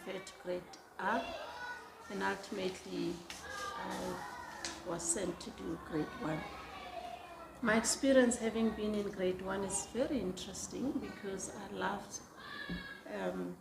transferred to grade R, and ultimately I was sent to do grade 1. My experience having been in grade 1 is very interesting because I loved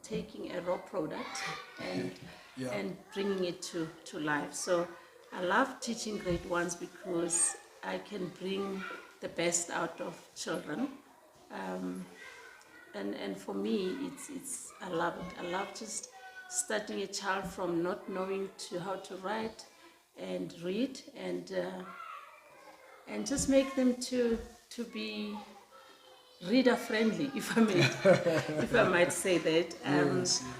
taking a raw product and bringing it to life. So I love teaching grade 1s because I can bring the best out of children. And for me, I love it. I love just starting a child from not knowing to how to write and read, and just make them to be reader friendly, if I might say that.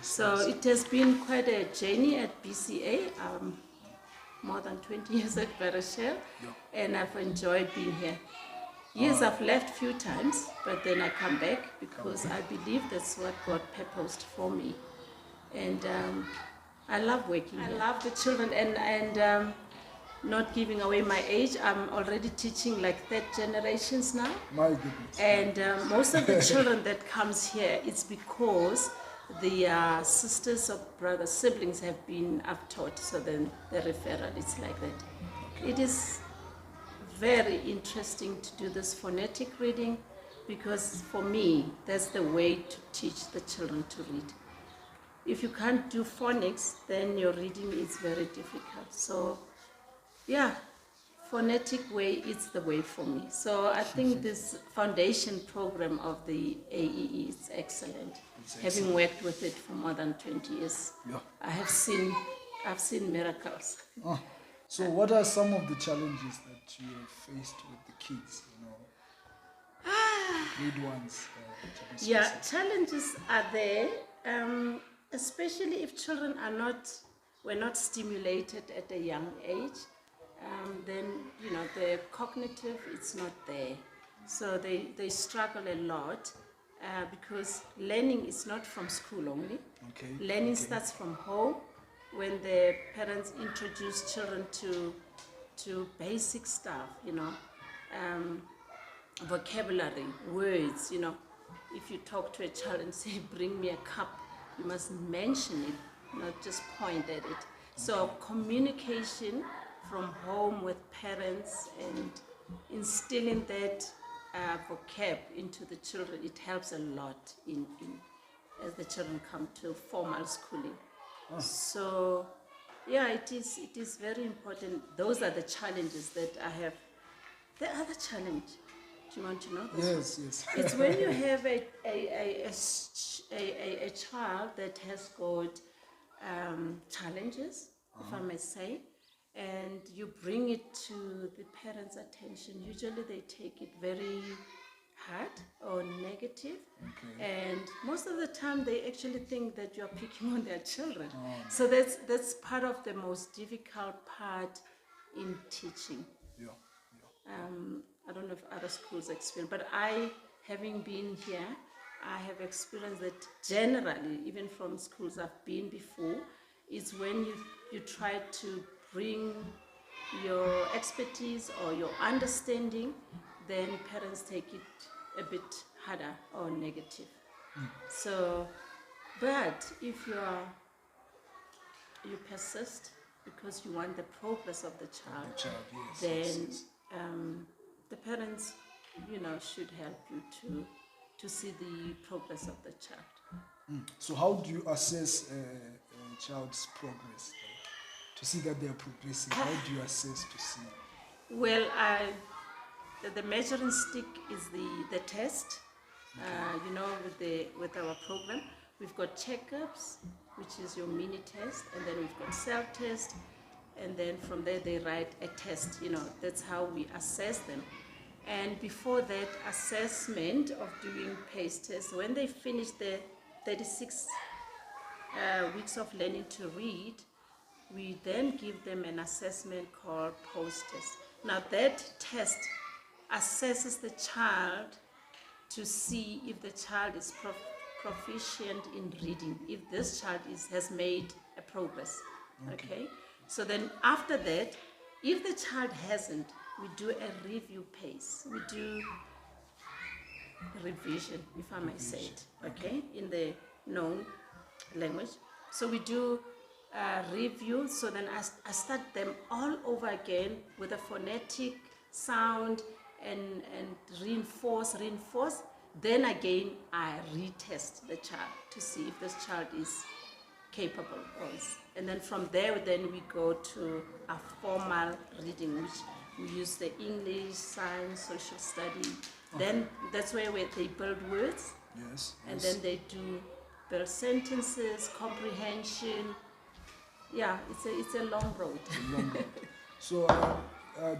So it has been quite a journey at BCA. More than 20 years at Barachel, and I've enjoyed being here. Yes, I've left a few times, but then I come back because I believe that's what God purposed for me. And I love working here. I love the children, and not giving away my age, I'm already teaching like 3rd generations now. My goodness. And most of the children that comes here, it's because the sisters or brothers, siblings have been I've taught, so then the referral, it's like that. Okay. It is very interesting to do this phonetic reading because for me, that's the way to teach the children to read. If you can't do phonics, then your reading is very difficult. So yeah, phonetic way is the way for me. So I think this foundation program of the AEE is excellent. Having worked with it for more than 20 years, I've seen miracles. So what are some of the challenges that you have faced with the kids, grade 1s? Challenges are there, especially if children were not stimulated at a young age. Then the cognitive, it's not there, so they struggle a lot because learning is not from school only. Learning starts from home when the parents introduce children to basic stuff, vocabulary, words. If you talk to a child and say bring me a cup, you must mention it, not just point at it. So communication from home with parents and instilling that vocab into the children, it helps a lot as the children come to formal schooling. So it is very important. Those are the challenges that I have. The other challenge, do you want to know this? Yes. It's when you have a child that has got challenges, if I may say, and you bring it to the parents' attention. Usually they take it very hard or negative, and most of the time they actually think that you're picking on their children. So that's part of the most difficult part in teaching. I don't know if other schools experience, but having been here, I have experienced that generally, even from schools I've been before, is when you try to bring your expertise or your understanding, then parents take it a bit harder or negative. So, but if you persist because you want the progress of the child, then the parents, should help you to see the progress of the child. So how do you assess a child's progress? To see that they are progressing, how do you assess to see? Well, the measuring stick is the test. With our program, we've got checkups, which is your mini test, and then we've got self-test, and then from there they write a test. That's how we assess them. And before that assessment of doing PACE tests, when they finish the 36 weeks of learning to read, we then give them an assessment called post-test. Now that test assesses the child to see if the child is proficient in reading, if this child has made a progress. Okay? So then after that, if the child hasn't, we do a review PACE. We do revision, if I may say it, okay, in the known language. So we do review. So then I start them all over again with a phonetic sound and reinforce. Then again, I retest the child to see if this child is capable of. And then from there, then we go to a formal reading, which we use the English, science, social study. Then that's where they build words. Yes. And then they do build sentences, comprehension. Yeah, it's a long road. So,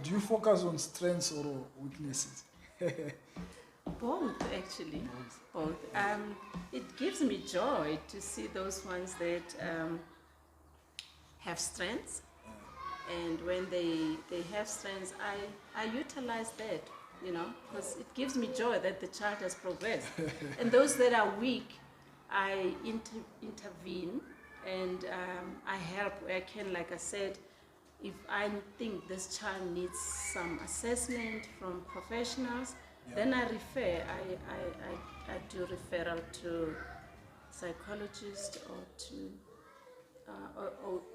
do you focus on strengths or weaknesses? Both, actually. Both. It gives me joy to see those ones that have strengths. And when they have strengths, I utilize that, you know, because it gives me joy that the child has progressed. And those that are weak, I intervene and I help where I can. Like I said, if I think this child needs some assessment from professionals, then I refer. I do referral to psychologists or to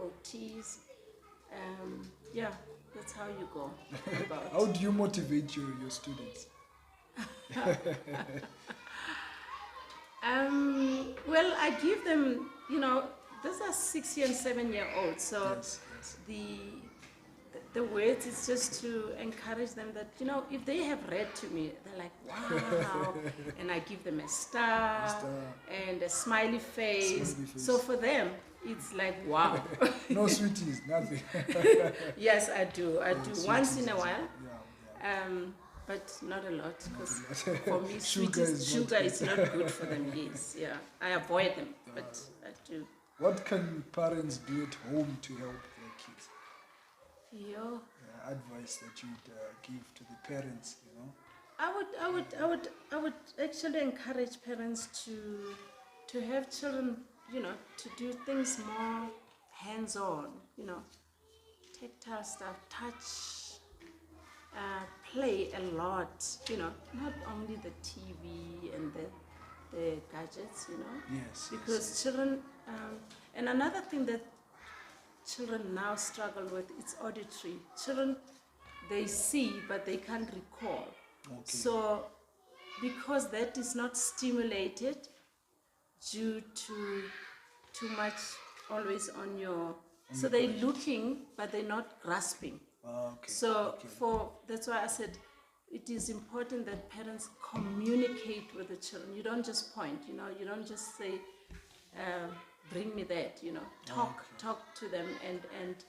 OTs. Yeah, that's how you go about. How do you motivate your students? Well, I give them, you know, these are 6 and 7 year olds, so Yes. the words is just to encourage them that, you know, if they have read to me, they're like, wow, and I give them a star and a smiley face. So for them, it's like, wow. No sweeties, nothing. Yes, I do once in a while. Yeah. But not a lot, because for me, sugar is not good for them. Yes, yeah, I avoid them, but I do. What can parents do at home to help their kids? Advice that you'd give to the parents, you know? I would actually encourage parents to have children, you know, to do things more hands-on, you know, tactile stuff, touch, play a lot, you know, not only the TV and the gadgets, you know. Yes. Because children, and another thing that children now struggle with, it's auditory. Children, they see, but they can't recall. Okay. So, because that is not stimulated due to too much always on your, so they're looking, but they're not grasping. Okay. So that's why I said it is important that parents communicate with the children. You don't just point, you know, you don't just say, bring me that, you know, talk to them and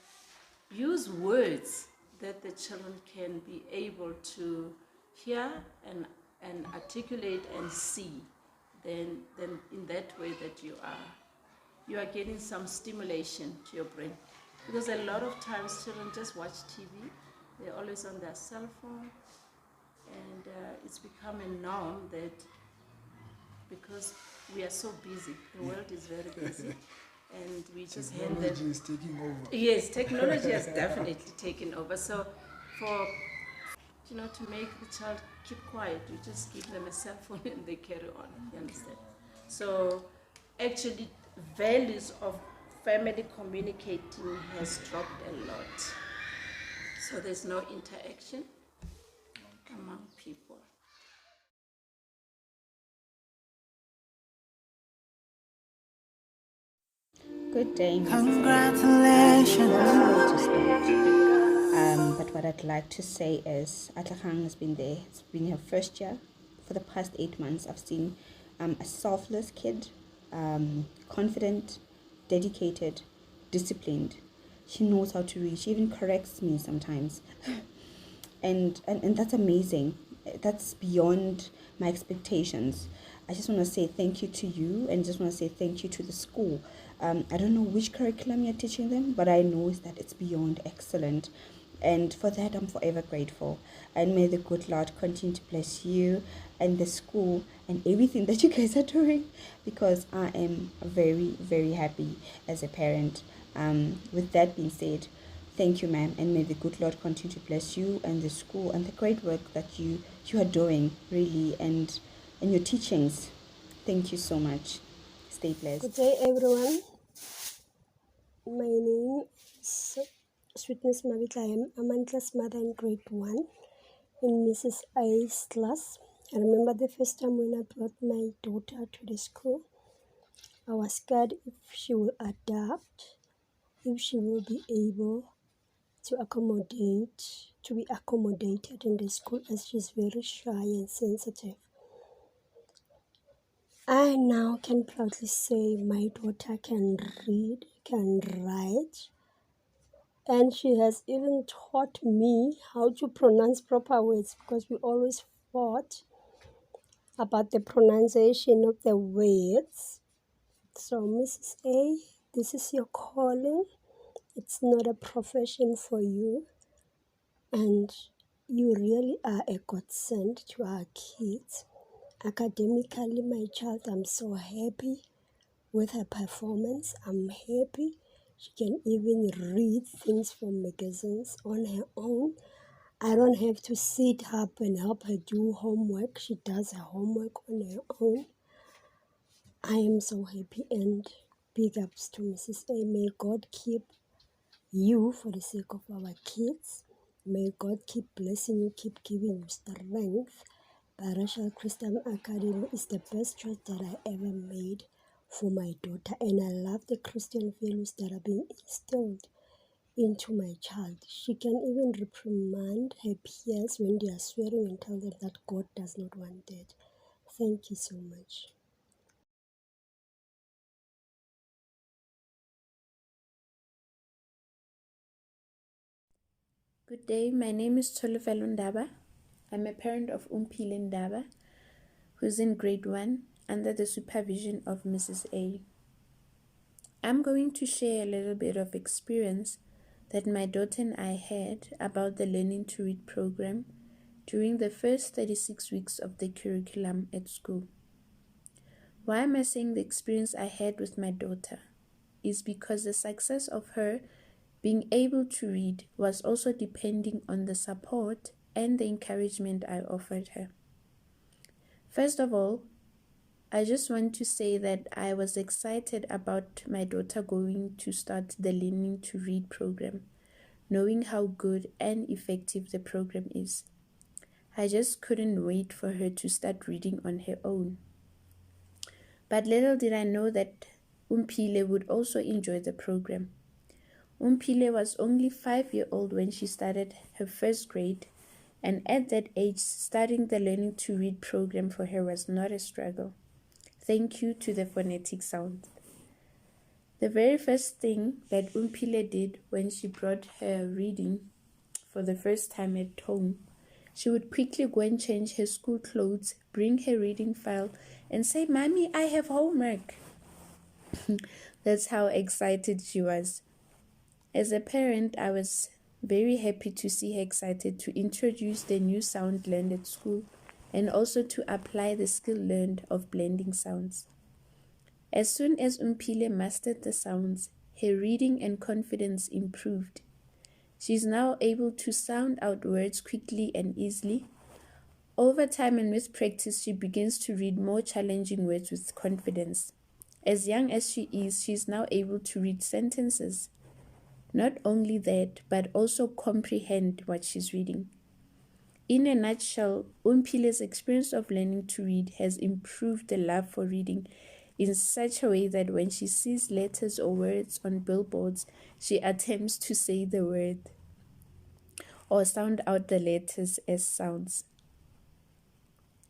use words that the children can be able to hear and articulate and see. Then in that way that you are getting some stimulation to your brain. Because a lot of times children just watch TV, they're always on their cell phone, and it's become a norm that because we are so busy, the world is very busy, and we just hand them. Technology is taking over. Yes, technology has definitely taken over. So for, you know, to make the child keep quiet, you just give them a cell phone and they carry on, you understand? So actually values of family communicating has dropped a lot. So there's no interaction among people. Good day, Congratulations. But what I'd like to say is Atlahang has been there. It's been her first year. For the past 8 months, I've seen a selfless kid, confident, dedicated, disciplined. She knows how to read. She even corrects me sometimes. and that's amazing. That's beyond my expectations. I just want to say thank you to you, and just want to say thank you to the school. I don't know which curriculum you're teaching them, but I know that it's beyond excellent. And for that, I'm forever grateful. And may the good Lord continue to bless you and the school and everything that you guys are doing, because I am very, very happy as a parent. With that being said, thank you, ma'am, and may the good Lord continue to bless you and the school and the great work that you are doing, really, and your teachings. Thank you so much. Stay blessed. Good day, everyone. My name is Sweetness Mavitla. I am Amantla's mother in grade 1 in Mrs. A's class. I remember the first time when I brought my daughter to the school. I was scared if she will adapt, if she will be able to be accommodated in the school, as she's very shy and sensitive. I now can proudly say my daughter can read, can write, and she has even taught me how to pronounce proper words, because we always fought about the pronunciation of the words. So, Mrs. A, this is your calling. It's not a profession for you, and you really are a godsend to our kids. Academically, my child, I'm so happy with her performance. I'm happy she can even read things from magazines on her own. I don't have to sit up and help her do homework. She does her homework on her own. I am so happy, and big ups to Mrs. A. May God keep you for the sake of our kids. May God keep blessing you, keep giving you strength. Barachel Christian Academy is the best choice that I ever made for my daughter, and I love the Christian values that are being instilled into my child. She can even reprimand her peers when they are swearing and tell them that God does not want that. Thank you so much. Good day, my name is Tolofelo Ndaba. I'm a parent of Umpile Ndaba, who's in grade 1 under the supervision of Mrs. A. I'm going to share a little bit of experience that my daughter and I had about the Learning to Read program during the first 36 weeks of the curriculum at school. Why am I saying the experience I had with my daughter? Is because the success of her being able to read was also depending on the support and the encouragement I offered her. First of all, I just want to say that I was excited about my daughter going to start the Learning to Read program, knowing how good and effective the program is. I just couldn't wait for her to start reading on her own. But little did I know that Umpile would also enjoy the program. Umpile was only 5-year-old when she started her first grade, and at that age, starting the Learning to Read program for her was not a struggle. Thank you to the phonetic sound. The very first thing that Umpile did when she brought her reading for the first time at home, she would quickly go and change her school clothes, bring her reading file, and say, "Mommy, I have homework." That's how excited she was. As a parent, I was very happy to see her excited to introduce the new sound learned at school and also to apply the skill learned of blending sounds. As soon as Umpile mastered the sounds, her reading and confidence improved. She is now able to sound out words quickly and easily. Over time and with practice, she begins to read more challenging words with confidence. As young as she is now able to read sentences. Not only that, but also comprehend what she's reading. In a nutshell, Umpile's experience of learning to read has improved the love for reading in such a way that when she sees letters or words on billboards, she attempts to say the word or sound out the letters as sounds.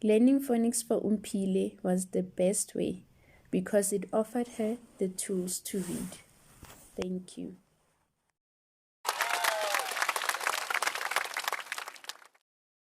Learning phonics for Umpile was the best way because it offered her the tools to read. Thank you.